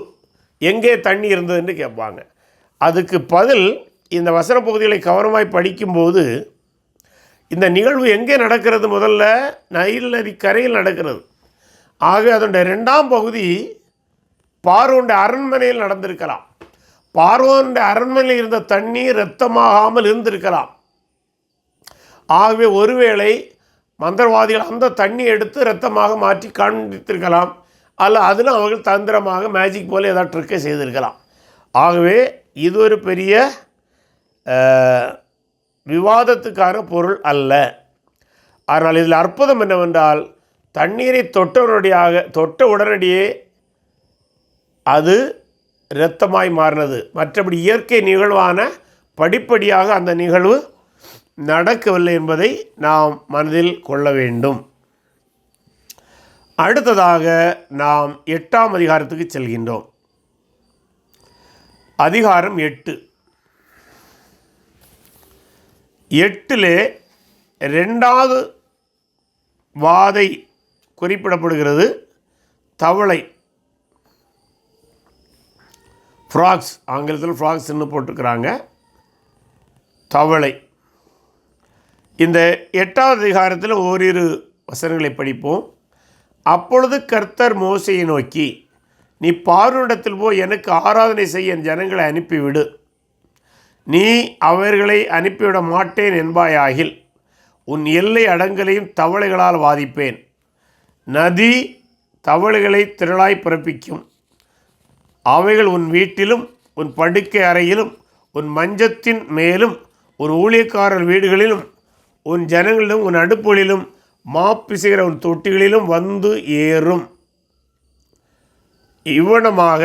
Speaker 1: எங்கே தண்ணி இருந்ததுன்னு கேட்பாங்க. அதுக்கு பதில் இந்த வசன பகுதிகளை கவனமாய் படிக்கும்போது இந்த நிகழ்வு எங்கே நடக்கிறது? முதல்ல நைல் நதி கரையில் நடக்கிறது. ஆக அதனுடைய 2ஆம் பகுதி பார்வோனுடைய அரண்மனையில் நடந்திருக்கலாம். பார்வோனுடைய அரண்மனையில் இருந்த தண்ணீர் இரத்தமாகாமல் இருந்திருக்கலாம். ஆகவே ஒருவேளை மந்திரவாதிகள் அந்த தண்ணி எடுத்து இரத்தமாக மாற்றி காண்பித்திருக்கலாம். அல்ல அதில் அவர்கள் தந்திரமாக மேஜிக் போல் ஏதாவது ட்ரிக்கை செய்திருக்கலாம். ஆகவே இது ஒரு பெரிய விவாதத்துக்கான பொருள் அல்ல. ஆனால் இதில் அற்புதம் என்னவென்றால், தண்ணீரை தொட்ட உடனடியே அது இரத்தமாய் மாறினது. மற்றபடி இயற்கை நிகழ்வான படிப்படியாக அந்த நிகழ்வு நடக்கவில்லை என்பதை நாம் மனதில் கொள்ள வேண்டும். அடுத்ததாக நாம் 8ஆம் அதிகாரத்துக்கு செல்கின்றோம். அதிகாரம் 8. 8லே 2வது வாதை குறிப்பிடப்படுகிறது. தவளை, ஃப்ராக்ஸ், ஆங்கிலத்தில் ஃப்ராக்ஸ்ன்னு போட்டிருக்கிறாங்க. தவளை. இந்த 8வது அதிகாரத்தில் ஓரிரு வசனங்களை படிப்போம். அப்பொழுது கர்த்தர் மோசையை நோக்கி, நீ பார்வோனிடத்தில் போய் எனக்கு ஆராதனை செய்ய என் ஜனங்களை அனுப்பிவிடு. நீ அவர்களை அனுப்பிவிட மாட்டேன் என்பாயாகில் உன் எல்லை அடங்கலையும் தவளைகளால் வாதிப்பேன். நதி தவளைகளை திரளாய் பிறப்பிக்கும். அவைகள் உன் வீட்டிலும் உன் படுக்கை அறையிலும் உன் மஞ்சத்தின் மேலும் உன் ஊழியக்காரர் வீடுகளிலும் உன் ஜனங்களிலும் உன் அடுப்புகளிலும் மாப்பிசுகிற உன் தொட்டிகளிலும் வந்து ஏறும். இவ்வனமாக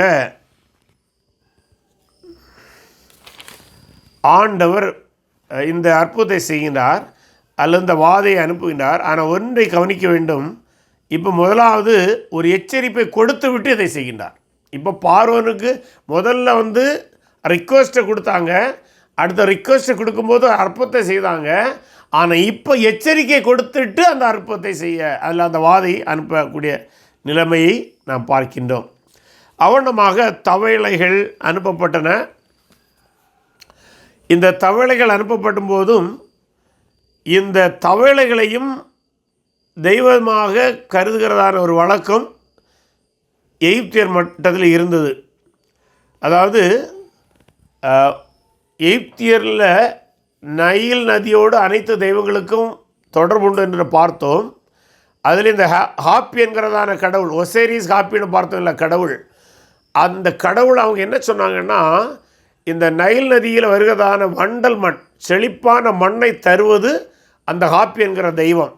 Speaker 1: ஆண்டவர் இந்த அற்புதத்தை செய்கின்றார், அல்லது இந்த வாதையை அனுப்புகின்றார். ஆனால் ஒன்றை கவனிக்க வேண்டும். இப்போ முதலாவது ஒரு எச்சரிப்பை கொடுத்து விட்டு இதை செய்கின்றார். இப்போ பார்வோனுக்கு முதல்ல ரிக்வெஸ்ட்டை கொடுத்தாங்க. அடுத்த ரிக்வெஸ்ட்டை கொடுக்கும்போது அற்புதத்தை செய்தாங்க. ஆனால் இப்போ எச்சரிக்கை கொடுத்துட்டு அந்த அற்புதத்தை செய்ய, அதில் அந்த வாதை அனுப்பக்கூடிய நிலைமையை நாம் பார்க்கின்றோம். அவனமாக தவளைகள் அனுப்பப்பட்டன. இந்த தவளைகள் அனுப்பப்படும் போதும் இந்த தவளைகளையும் தெய்வமாக கருதுகிறதான ஒரு வழக்கம் எகிப்தியர் மட்டத்தில் இருந்தது. அதாவது எகிப்தியரில் நைல் நதியோடு அனைத்து தெய்வங்களுக்கும் தொடர்புண்டு என்று பார்த்தோம். அதில் இந்த ஹாப்பி என்கிறதான கடவுள், ஒசேரிஸ் ஹாப்பின்னு பார்த்தோம் இல்லை கடவுள். அந்த கடவுள் அவங்க என்ன சொன்னாங்கன்னா, இந்த நைல் நதியில் வருகிறதான வண்டல் மண், செழிப்பான மண்ணை தருவது அந்த ஹாப்பி என்கிற தெய்வம்.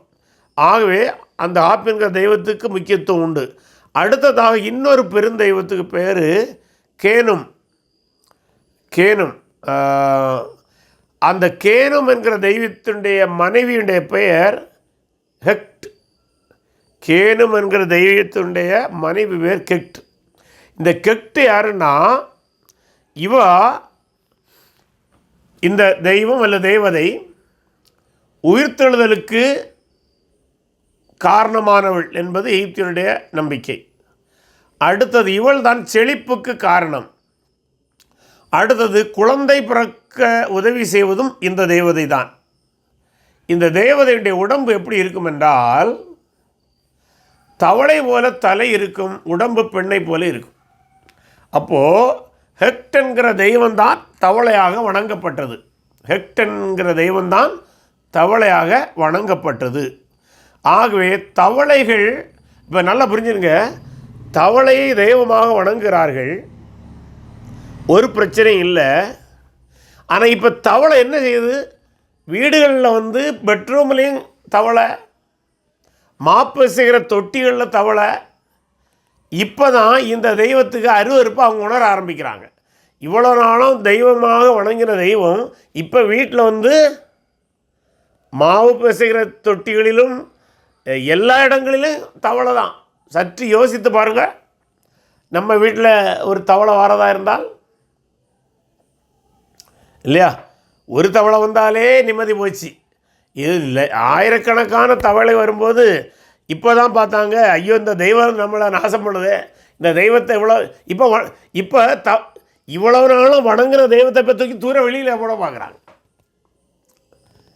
Speaker 1: ஆகவே அந்த ஹாப்பி என்கிற தெய்வத்துக்கு முக்கியத்துவம் உண்டு. அடுத்ததாக இன்னொரு பெருந்தெய்வத்துக்கு பேர் கேனும். அந்த கேனும் என்கிற தெய்வத்தினுடைய மனைவியுடைய பெயர் ஹெக்ட். கேனும் என்கிற தெய்வத்தினுடைய மனைவி பேர் கெக்ட். இந்த கெக்ட் யாருன்னா, இந்த தெய்வம் அல்ல தேவதை உயிர்த்தெழுதலுக்கு காரணமானவள் என்பது எகிப்தியருடைய நம்பிக்கை. அடுத்தது இவள் தான் செழிப்புக்கு காரணம். அடுத்தது குழந்தை பிறக்க உதவி செய்வதும் இந்த தேவதை தான். இந்த தேவதையுடைய உடம்பு எப்படி இருக்கும் என்றால், தவளை போல தலை இருக்கும், உடம்பு பெண்ணை போல இருக்கும். அப்போது ஹெக்ட் என்கிற தெய்வம்தான் தவளையாக வணங்கப்பட்டது. ஹெக்ட் என்கிற தெய்வம்தான் தவளையாக வணங்கப்பட்டது. ஆகவே தவளைகள், இப்போ நல்லா புரிஞ்சுருங்க, தவளையை தெய்வமாக வணங்குகிறார்கள், ஒரு பிரச்சனையும் இல்லை. ஆனால் இப்போ தவளை என்ன செய்யுது? வீடுகளில் பெட்ரூம்லேயும் தவளை, மாப்பு செய்கிற தொட்டிகளில் தவளை. இப்போ தான் இந்த தெய்வத்துக்கு அருவருப்பு அவங்க உணர ஆரம்பிக்கிறாங்க. இவ்வளோ நாளும் தெய்வமாக வணங்கின தெய்வம் இப்போ வீட்டில் மாவு பிசைகிற தொட்டிகளிலும் எல்லா இடங்களிலும் தவளை தான். சற்று யோசித்து பாருங்கள், நம்ம வீட்டில் ஒரு தவளை வரதா இருந்தால் இல்லையா, ஒரு தவளை வந்தாலே நிம்மதி போச்சு. இது இல்லை, ஆயிரக்கணக்கான தவளை வரும்போது இப்போ தான் பார்த்தாங்க, ஐயோ இந்த தெய்வம் நம்மளை நாசம் பண்ணுது, இந்த தெய்வத்தை இப்போ இவ்வளவு நாளும் வணங்குற தெய்வத்தை பற்றி தூர வெளியில் கூட பார்க்குறாங்க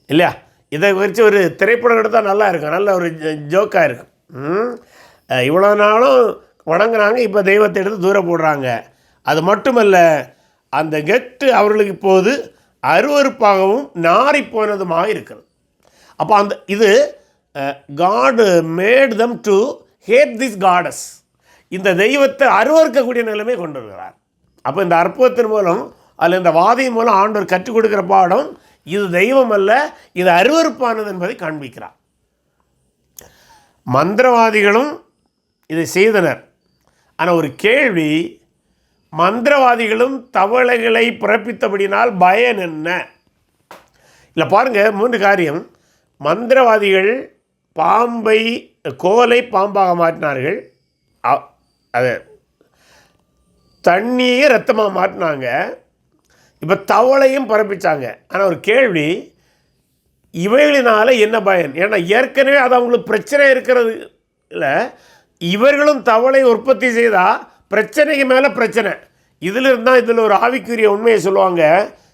Speaker 1: இல்லையா? இதை வச்சு ஒரு திரைப்படம் எடுத்தால் நல்லா இருக்கும், நல்ல ஒரு ஜோக்காக இருக்கும். இவ்வளோ நாளும் வணங்குறாங்க, இப்போ தெய்வத்தை எடுத்து தூர போடுறாங்க. அது மட்டுமல்ல, அந்த கெட்டு அவர்களுக்கு இப்போது அருவருப்பாகவும் நாரி போனதுமாக இருக்கிறது. அப்போ இது God made them to hate this gods. இந்த தெய்வத்தை அருவருக்கக்கூடிய நிலைமை கொண்டு வருகிறார். அப்போ இந்த அற்புதத்தின் மூலம் அதில் இந்த வாதையின் மூலம் ஆண்டவர் கற்றுக் கொடுக்குற பாடம், இது தெய்வம் அல்ல, இது அருவருப்பானது என்பதை காண்பிக்கிறார். மந்திரவாதிகளும் இதை செய்தனர். ஆனால் ஒரு கேள்வி, மந்திரவாதிகளும் தவளைகளை பிறப்பித்தபடினால் பயன் என்ன? இல்லை பாருங்கள், 3 காரியம். மந்திரவாதிகள் கோலை பாம்பாக மாற்றினார்கள், அதை தண்ணியை ரத்தமாக மாற்றினாங்க, இப்போ தவளையும் பரப்பிச்சாங்க. ஆனால் ஒரு கேள்வி, இவைகளினால் என்ன பயன்? ஏன்னா ஏற்கனவே அது அவங்களுக்கு பிரச்சனை இருக்கிறது இல்லை, இவர்களும் தவளை உற்பத்தி செய்தால் பிரச்சனைக்கு மேலே பிரச்சனை. இதில் இருந்தால் இதில் ஒரு ஆவிக்குரிய உண்மையை சொல்லுவாங்க,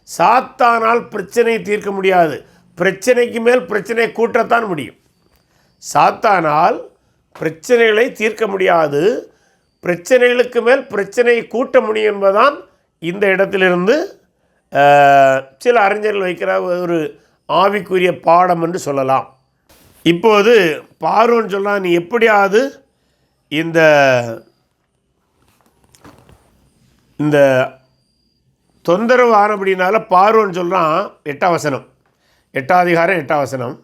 Speaker 1: சாத்தானால் பிரச்சனையை தீர்க்க முடியாது, பிரச்சனைக்கு மேல் பிரச்சனையை கூட்டத்தான் முடியும். சாத்தானால் பிரச்சனைகளை தீர்க்க முடியாது, பிரச்சனைகளுக்கு மேல் பிரச்சனையை கூட்ட முடியும் என்பதுதான் இந்த இடத்திலிருந்து சில அறிஞர்கள் வைக்கிற ஒரு ஆவிக்குரிய பாடம் என்று சொல்லலாம். இப்போது பார்வோன் சொல்லலாம், நீ எப்படியாவது இந்த இந்த தொந்தரவு ஆனபடினால பார்வோன் சொல்கிறான், 8ஆம் வசனம், 8ஆம் அதிகாரம் 8ஆம் வசனம்.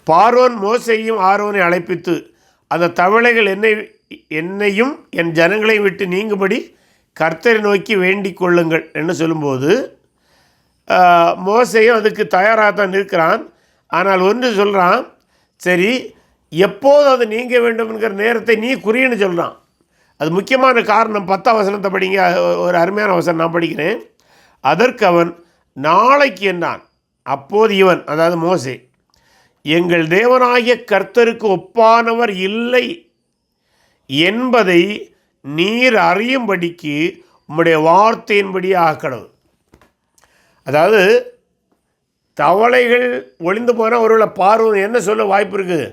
Speaker 1: பார்வோன் மோசேயையும் ஆரோனை அழைப்பித்து, அந்த தவளைகள் என்னையும் என் ஜனங்களை விட்டு நீங்கும்படி கர்த்தரை நோக்கி வேண்டிக் கொள்ளுங்கள் என்று சொல்லும்போது, மோசேயும் அதுக்கு தயாராகத்தான் இருக்கிறான். ஆனால் ஒன்று சொல்கிறான், சரி எப்போது அது நீங்க வேண்டும் என்கிற நேரத்தை நீ குறின்னு சொல்கிறான். அது முக்கியமான காரணம். 10ஆம் வசனத்தை படிங்க, ஒரு அருமையான வசனம் நான் படிக்கிறேன். அதற்கு அவன் நாளைக்கு என்றான். அப்போது இவன், அதாவது மோசே, எங்கள் தேவனாகிய கர்த்தருக்கு ஒப்பானவர் இல்லை என்பதை நீர் அறியும்படிக்கு உம்முடைய வார்த்தையின்படி ஆக்கணும். அதாவது தவளைகள் ஒளிந்து போனால் ஒருவேளை பார்வன் என்ன சொல்ல வாய்ப்பு இருக்குது,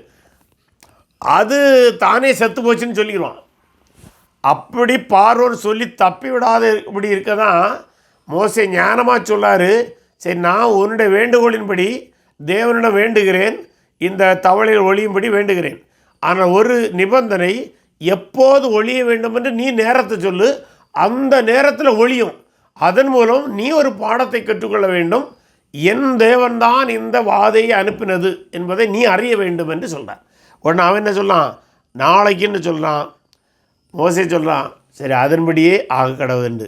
Speaker 1: அது தானே செத்து போச்சுன்னு சொல்லிடுவான். அப்படி பார்வோன் சொல்லி தப்பி விடாத இப்படி இருக்க தான் மோசே ஞானமாக சொல்லார், சரி நான் உன்னுடைய வேண்டுகோளின்படி தேவனிடம் வேண்டுகிறேன், இந்த தவளைகள் ஒழியும்படி வேண்டுகிறேன். ஆனால் ஒரு நிபந்தனை, எப்போது ஒழிய வேண்டும் என்று நீ நேரத்தை சொல்லு, அந்த நேரத்தில் ஒழியும். அதன் மூலம் நீ ஒரு பாடத்தை கற்றுக்கொள்ள வேண்டும், என் தேவன்தான் இந்த வாதையை அனுப்பினது என்பதை நீ அறிய வேண்டும் என்று சொல்கிறார். உடனே அவன் என்ன சொல்லலாம், நாளைக்குன்னு சொல்கிறான். மோசே சொல்கிறான், சரி அதன்படியே ஆக கடவுள்.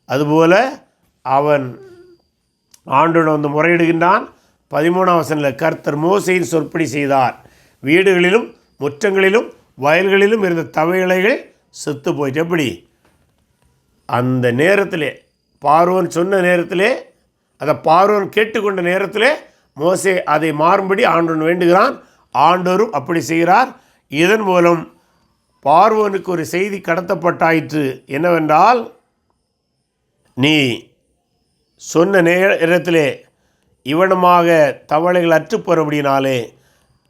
Speaker 1: அதுபோல் அவன் ஆண்டோடு வந்து முறையிடுகின்றான். 13ஆம் வசனத்தில், கர்த்தர் மோசேயின் சொற்படி செய்தார், வீடுகளிலும் முற்றங்களிலும் வயல்களிலும் இருந்த தவளைகள் செத்து போயிட்டு. எப்படி? அந்த நேரத்திலே, பார்வோன் சொன்ன நேரத்திலே, அதை பார்வோன் கேட்டுக்கொண்ட நேரத்திலே மோசே அதை மாறும்படி ஆண்டவன் வேண்டுகிறான். ஆண்டவரும் அப்படி செய்கிறார். இதன் மூலம் பார்வோனுக்கு ஒரு செய்தி கடத்தப்பட்டாயிற்று. என்னவென்றால், நீ சொன்ன நேரத்திலே இவனமாக தவளைகள் அற்றுப்போறபடினாலே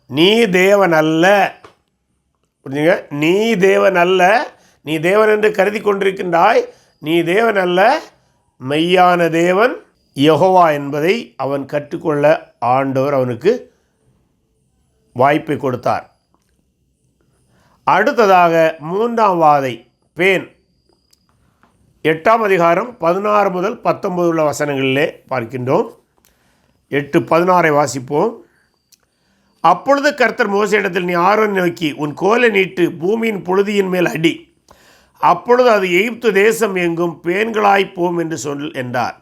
Speaker 1: நீ தேவன் அல்ல. புரிஞ்சுங்க, நீ தேவன் அல்ல, நீ தேவன் என்று கருதி கொண்டிருக்கின்றாய், நீ தேவன் அல்ல, மெய்யான தேவன் யெகோவா என்பதை அவன் கற்றுக்கொள்ள ஆண்டவர் அவனுக்கு வாய்ப்பை கொடுத்தார். அடுத்ததாக 3ஆம் வாதை, பேன். 8ஆம் அதிகாரம் 16 முதல் 19 உள்ள வசனங்களிலே பார்க்கின்றோம். 8:16 வாசிப்போம். அப்பொழுது கர்த்தர் மோசேயிடத்தில், நீ ஆரோனை நோக்கி உன் கோலை நீட்டு பூமியின் புழுதியின் மேல் அடி, அப்பொழுது அது எகிப்து தேசம் எங்கும் பேன்களாய் போம் என்று சொல் என்றார்.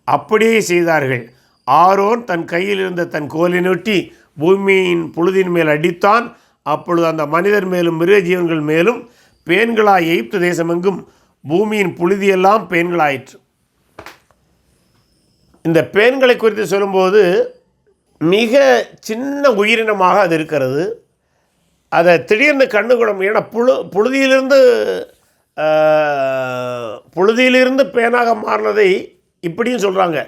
Speaker 1: அப்படியே செய்தார்கள். ஆரோன் தன் கையில் இருந்த தன் கோலை நீட்டி பூமியின் புழுதியின் மேல் அடித்தான். அப்பொழுது அந்த மனிதர் மேலும் மிருக ஜீவன்கள் மேலும் பேன்களாய் எகிப்து தேசமெங்கும் பூமியின் புழுதியெல்லாம் பேன்களாயிற்று. இந்த பேன்களை குறித்து சொல்லும்போது மிக சின்ன உயிரினமாக அது இருக்கிறது. அதை திடீர்னு கண்ணுக்குடம், ஏன்னா புழுதியிலிருந்து பேனாக மாறினதை இப்படியும் சொல்கிறாங்க.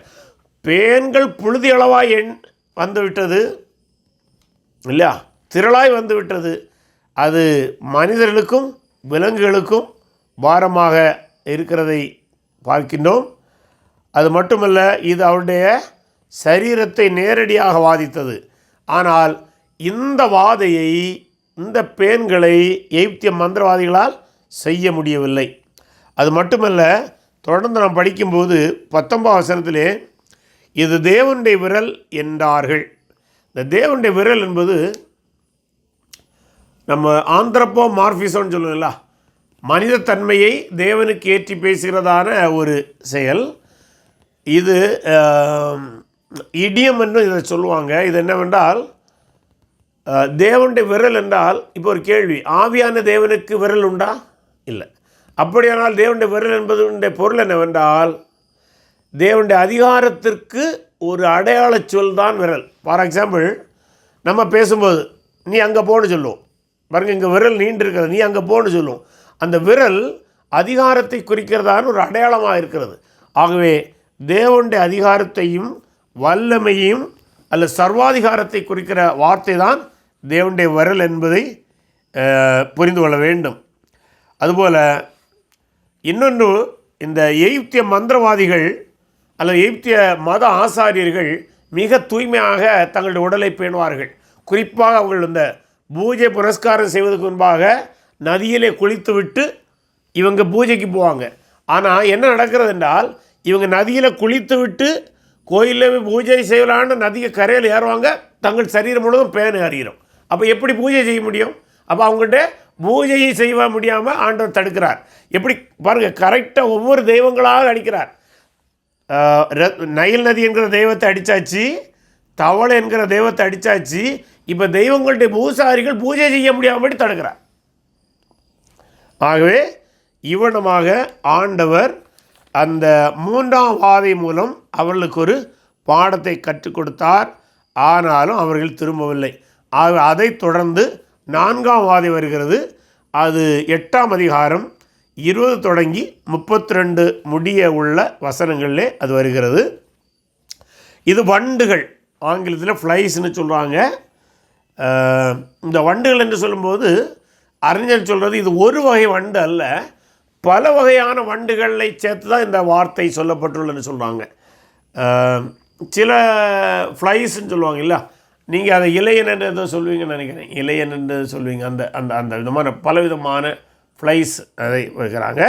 Speaker 1: பேன்கள் புழுதி அளவாக வந்து விட்டது இல்லையா, திரளாய் வந்து விட்டது. அது மனிதர்களுக்கும் விலங்குகளுக்கும் பாரமாக இருக்கிறதை பார்க்கின்றோம். அது மட்டுமல்ல, இது அவருடைய சரீரத்தை நேரடியாக வாதித்தது. ஆனால் இந்த வாதையை, இந்த பேன்களை எகிப்திய மந்திரவாதிகளால் செய்ய முடியவில்லை. அது மட்டுமல்ல, தொடர்ந்து நாம் படிக்கும்போது 19 வசனத்திலே இது தேவனுடைய விரல் என்றார்கள். இந்த தேவனுடைய விரல் என்பது நம்ம ஆந்திரப்போ மார்பிசோன்னு சொல்லுவோம்ல, மனித தன்மையை தேவனுக்கு ஏற்றி பேசுகிறதான ஒரு செயல். இது இடியம் என்று இதை சொல்லுவாங்க. இது என்னவென்றால், தேவனுடைய விரல் என்றால், இப்போ ஒரு கேள்வி, ஆவியான தேவனுக்கு விரல் உண்டா? இல்லை. அப்படியானால் தேவனுடைய விரல் என்பதனுடைய பொருள் என்னவென்றால், தேவனுடைய அதிகாரத்திற்கு ஒரு அடையாள சொல் தான் விரல். ஃபார் எக்ஸாம்பிள், நம்ம பேசும்போது நீ அங்கே போன்னு சொல்லுவோம். பாருங்கள், இங்கே விரல் நீண்டு இருக்கிறது, நீ அங்கே போன்னு சொல்லுவோம். அந்த விரல் அதிகாரத்தை குறிக்கிறதான ஒரு அடையாளமாக இருக்கிறது. ஆகவே தேவனுடைய அதிகாரத்தையும் வல்லமையும் அல்ல சர்வாதிகாரத்தை குறிக்கிற வார்த்தை தான் தேவனுடைய விரல் என்பதை புரிந்து கொள்ள வேண்டும். அதுபோல் இன்னொன்று, இந்த எகிப்திய மந்திரவாதிகள் அல்லது எகிப்திய மத ஆசாரியர்கள் மிக தூய்மையாக தங்களுடைய உடலை பேணுவார்கள். குறிப்பாக அவர்கள் இந்த பூஜை புரஸ்காரம் செய்வதற்கு முன்பாக நதியிலே குளித்து விட்டு இவங்க பூஜைக்கு போவாங்க. ஆனால் என்ன நடக்கிறது என்றால், இவங்க நதியில் குளித்து விட்டு கோயிலில் பூஜை செய்யலான்னு நதியை கரையில் ஏறுவாங்க, தங்கள் சரீரம் முழுவதும் பேன் அறிகிறோம். அப்போ எப்படி பூஜை செய்ய முடியும்? அப்போ அவங்ககிட்ட பூஜையை செய்ய முடியாமல் ஆண்டவர் தடுக்கிறார். எப்படி பாருங்கள், கரெக்டாக ஒவ்வொரு தெய்வங்களாக அடிக்கிறார். நைல் நதி என்கிற தெய்வத்தை அடித்தாச்சு, தவளை என்கிற தெய்வத்தை அடித்தாச்சு. இப்போ தெய்வங்களுடைய பூசாரிகள் பூஜை செய்ய முடியாமபடி தடுக்கிறார். ஆகவே இவ்வளமாக ஆண்டவர் அந்த 3ஆம் வாதை மூலம் அவர்களுக்கு ஒரு பாடத்தை கற்றுக் கொடுத்தார். ஆனாலும் அவர்கள் திரும்பவில்லை. அதைத் தொடர்ந்து 4ஆம் வாதை வருகிறது. அது 8ஆம் அதிகாரம் 20 தொடங்கி 32 முடிய உள்ள வசனங்களிலே அது வருகிறது. இது வண்டுகள், ஆங்கிலத்தில் ஃப்ளைஸ்ன்னு சொல்கிறாங்க. இந்த வண்டுகள் என்று சொல்லும்போது அறிஞர் சொல்கிறது, இது ஒரு வகை வண்டு அல்ல, பல வகையான வண்டுகளை சேர்த்து தான் இந்த வார்த்தை சொல்லப்பட்டுள்ளன்னு சொல்கிறாங்க. சில ஃப்ளைஸ்ன்னு சொல்லுவாங்க இல்லை, நீங்கள் அதை இலையன் என்று எதோ சொல்லுவீங்கன்னு நினைக்கிறேன், இலையன் என்று சொல்லுவீங்க. அந்த அந்த அந்த விதமான பலவிதமான ஃப்ளைஸ் அதை வைக்கிறாங்க.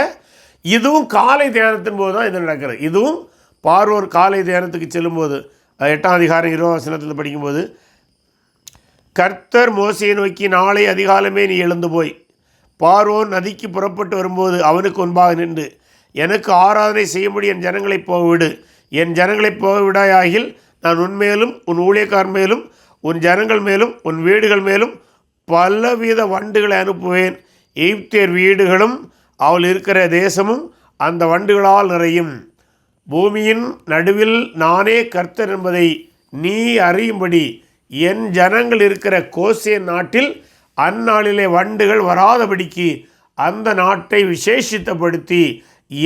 Speaker 1: இதுவும் காலை தியானத்தின் போது தான் இது நடக்கிறது. இதுவும் பார்வோர் காலை தியானத்துக்கு செல்லும்போது 8ஆம் அதிகாரம் 20 வசனத்தில் படிக்கும்போது, கர்த்தர் மோசையை நோக்கி, நாளை அதிகாலமே நீ எழுந்து போய் பார்வோன் நதிக்கு புறப்பட்டு வரும்போது அவனுக்கு முன்பாக நின்று, எனக்கு ஆராதனை செய்யும்படி என் ஜனங்களை போகவிடு, என் ஜனங்களை போகவிடாயாகில் நான் உன்மேலும் உன் ஊழியக்காரர் மேலும் உன் ஜனங்கள் மேலும் உன் வீடுகள் மேலும் பலவித வண்டுகளை அனுப்புவேன். எகிப்தியர் வீடுகளும் அவள் இருக்கிற தேசமும் அந்த வண்டுகளால் நிறையும். பூமியின் நடுவில் நானே கர்த்தர் என்பதை நீ அறியும்படி என் ஜனங்கள் இருக்கிற கோசேன் நாட்டில் அந்நாளிலே வண்டுகள் வராதபடிக்கு அந்த நாட்டை விசேஷித்தப்படுத்தி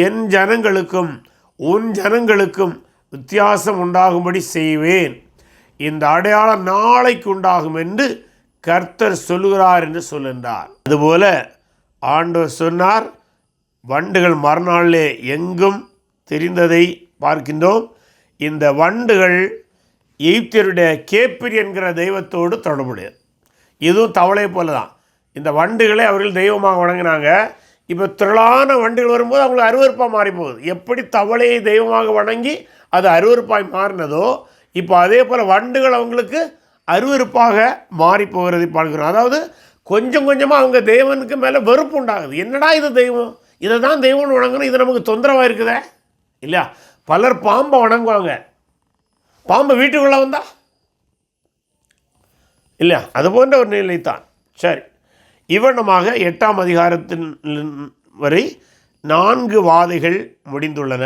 Speaker 1: என் ஜனங்களுக்கும் உன் ஜனங்களுக்கும் வித்தியாசம் உண்டாகும்படி செய்வேன். இந்த அடையாளம் நாளைக்கு உண்டாகும் என்று கர்த்தர் சொல்லுகிறார் என்று சொல்லுகிறார். அதுபோல ஆண்டவர் சொன்னார். வண்டுகள் மறுநாளிலே எங்கும் தெரிந்ததை பார்க்கின்றோம். இந்த வண்டுகள் எகிப்தியருடைய கேப்பிரி என்கிற தெய்வத்தோடு தொடர்புடையது. இதுவும் தவளை போல தான். இந்த வண்டுகளை அவர்கள் தெய்வமாக வணங்கினாங்க. இப்போ திரளான வண்டுகள் வரும்போது அவங்களுக்கு அருவருப்பாக மாறி போகுது. எப்படி தவளையை தெய்வமாக வணங்கி அது அருவருப்பாய் மாறினதோ, இப்போ அதே போல் வண்டுகள் அவங்களுக்கு அருவருப்பாக மாறி போகிறதை பார்க்கிறோம். அதாவது கொஞ்சம் கொஞ்சமாக அவங்க தெய்வனுக்கு மேலே வெறுப்பு உண்டாகுது. என்னடா இது தெய்வம், இதை தான் தெய்வம்னு வணங்கணும், இது நமக்கு தொந்தரவாக இருக்குதே இல்லையா. பலர் பாம்பை வணங்குவாங்க, பாம்பு வீட்டுக்குள்ளே வந்தா இல்லையா, அது போன்ற ஒரு நிலைத்தான். சரி, இவனமாக 8ஆம் அதிகாரத்தின் வரை 4 வாதைகள் முடிந்துள்ளன.